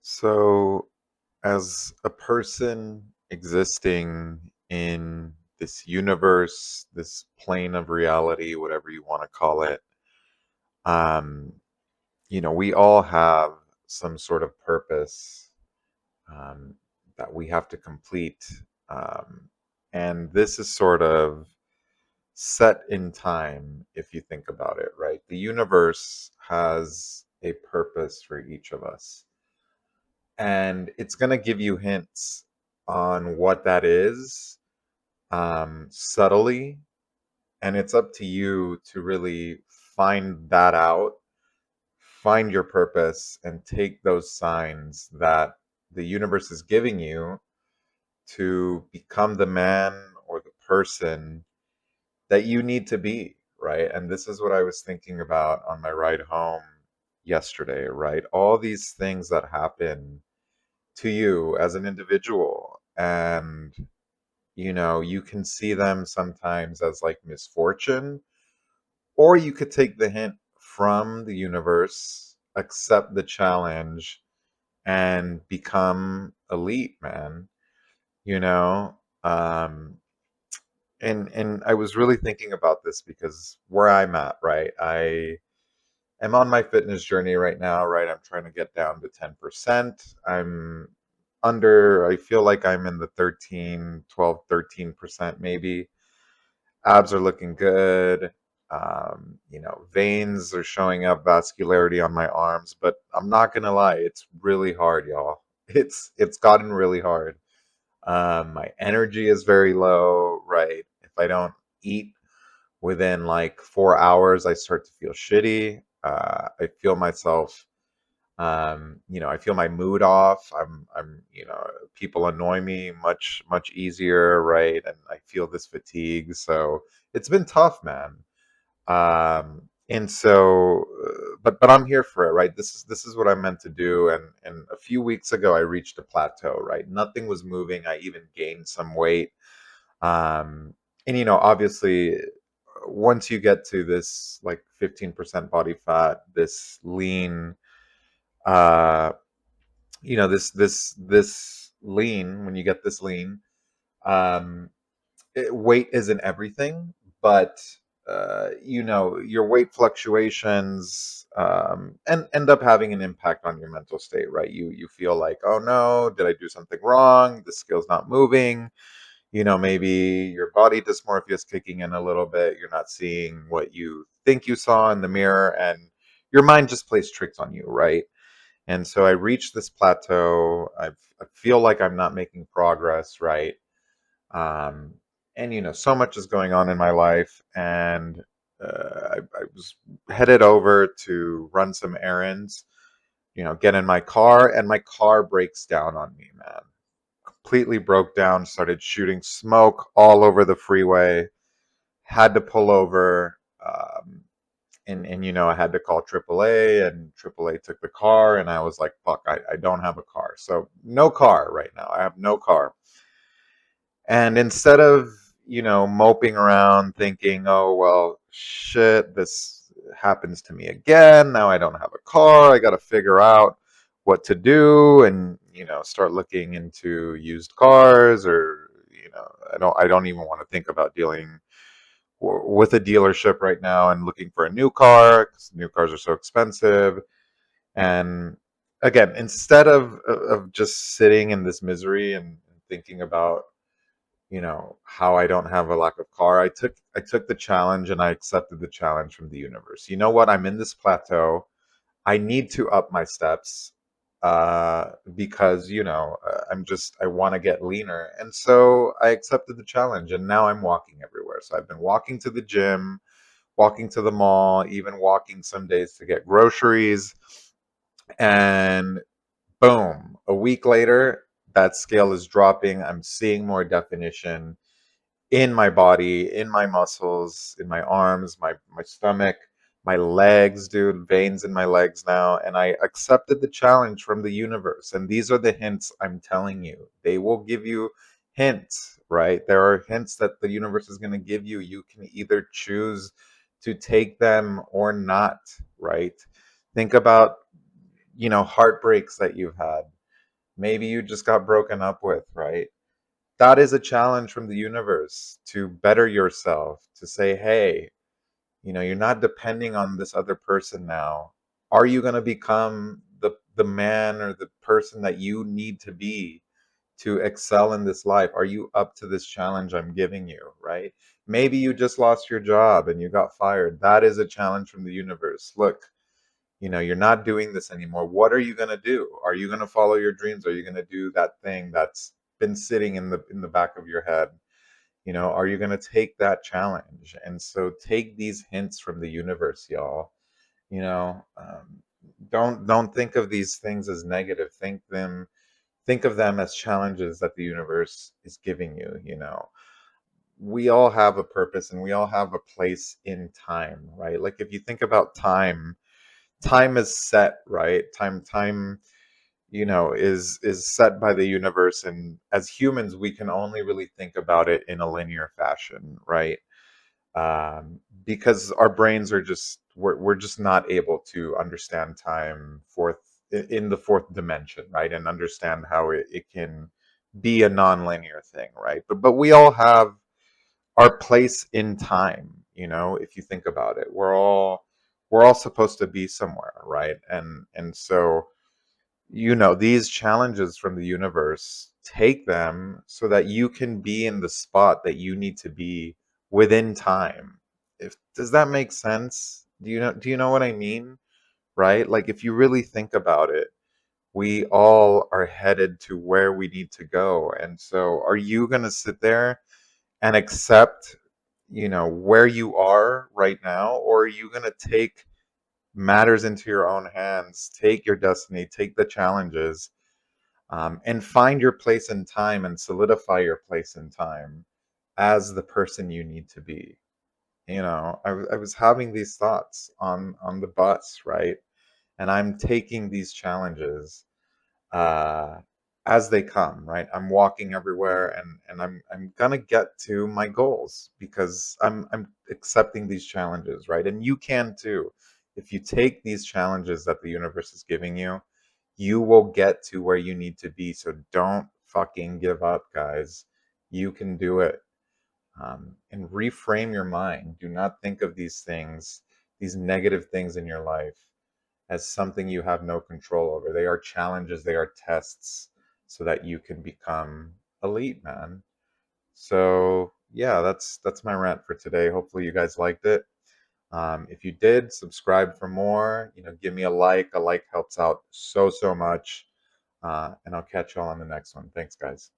So, as a person existing in this universe, this plane of reality, whatever you want to call it, um, we all have some sort of purpose um, that we have to complete. Um, and this is sort of set in time, if you think about it, right? The universe has a purpose for each of us, and it's going to give you hints on what that is, subtly, and it's up to you to really find that out, find your purpose, and take those signs that the universe is giving you to become the man or the person that you need to be, right? And this is what I was thinking about on my ride home yesterday, right? All these things that happen to you as an individual, and you can see them sometimes as like misfortune, or you could take the hint from the universe, accept the challenge, and become elite, man. you know um and I was really thinking about this because where I'm at, right? I am on my fitness journey right now, right? I'm trying to get down to 10%. I feel like I'm in the 13% maybe. Abs are looking good. Veins are showing up, vascularity on my arms, but I'm not gonna lie, it's really hard, y'all. It's gotten really hard. My energy is very low, right? If I don't eat within like 4 hours, I start to feel shitty. I feel myself, I feel my mood off. People annoy me much easier, right? And I feel this fatigue. So it's been tough, man. And so, but I'm here for it, right? This is what I'm meant to do. And a few weeks ago, I reached a plateau, right? Nothing was moving. I even gained some weight. Um, and obviously, once you get to this like 15% body fat, this lean, uh, this lean, when you get this lean, um, weight isn't everything, but your weight fluctuations and end up having an impact on your mental state, right? You feel like, oh no, did I do something wrong? The scale's not moving. Maybe your body dysmorphia is kicking in a little bit. You're not seeing what you think you saw in the mirror, and your mind just plays tricks on you, right? And so I reached this plateau. I feel like I'm not making progress, right? Um, and so much is going on in my life, and I was headed over to run some errands. Get in my car, and my car breaks down on me, man. Completely broke down, started shooting smoke all over the freeway. Had to pull over. And I had to call AAA, and AAA took the car, and I was like, fuck, I don't have a car. So no car right now. I have no car. And instead of, moping around thinking, oh, well, shit, this happens to me again. Now I don't have a car. I got to figure out what to do and, start looking into used cars, or, I don't even want to think about dealing with a dealership right now and looking for a new car because new cars are so expensive. And again, instead of just sitting in this misery and thinking about how I don't have a lack of car, I took the challenge, and I accepted the challenge from the universe. You know what? I'm in this plateau. I need to up my steps, because I want to get leaner, and so I accepted the challenge, and now I'm walking everywhere. So I've been walking to the gym, walking to the mall, even walking some days to get groceries, and boom, a week later, that scale is dropping. I'm seeing more definition in my body, in my muscles, in my arms, my stomach, my legs, dude, veins in my legs now. And I accepted the challenge from the universe. And these are the hints I'm telling you. They will give you hints, right? There are hints that the universe is going to give you. You can either choose to take them or not, right? Think about, heartbreaks that you've had. Maybe you just got broken up with, right? That is a challenge from the universe to better yourself, to say, hey, you're not depending on this other person now. Are you going to become the man or the person that you need to be to excel in this life? Are you up to this challenge I'm giving you, right? Maybe you just lost your job and you got fired. That is a challenge from the universe. Look, you're not doing this anymore. What are you going to do? Are you going to follow your dreams? Are you going to do that thing that's been sitting in the back of your head? Are you going to take that challenge? And so take these hints from the universe, y'all. you know um, don't think of these things as negative. Think of them as challenges that the universe is giving you. We all have a purpose and we all have a place in time, right? Like if you think about time is set, right? Time is set by the universe, and as humans we can only really think about it in a linear fashion, right? Because our brains are just we're just not able to understand time in the fourth dimension, right? And understand how it can be a non-linear thing, right? But we all have our place in time. If you think about it, we're all supposed to be somewhere, right? And so these challenges from the universe, take them so that you can be in the spot that you need to be within time. If Does that make sense? Do you know what I mean? Right? Like if you really think about it, we all are headed to where we need to go. And so are you going to sit there and accept, where you are right now, or are you going to take matters into your own hands, take your destiny, take the challenges, and find your place in time and solidify your place in time as the person you need to be? I was having these thoughts on the bus, right? And I'm taking these challenges uh, as they come, right? I'm walking everywhere, and I'm gonna get to my goals because I'm accepting these challenges, right? And you can too. If you take these challenges that the universe is giving you, you will get to where you need to be. So don't fucking give up, guys. You can do it. And reframe your mind. Do not think of these things, these negative things in your life, as something you have no control over. They are challenges, they are tests so that you can become elite, man. So, yeah, that's my rant for today. Hopefully you guys liked it. If you did, subscribe for more. Give me a like. A like helps out so much. And I'll catch y'all on the next one. Thanks, guys.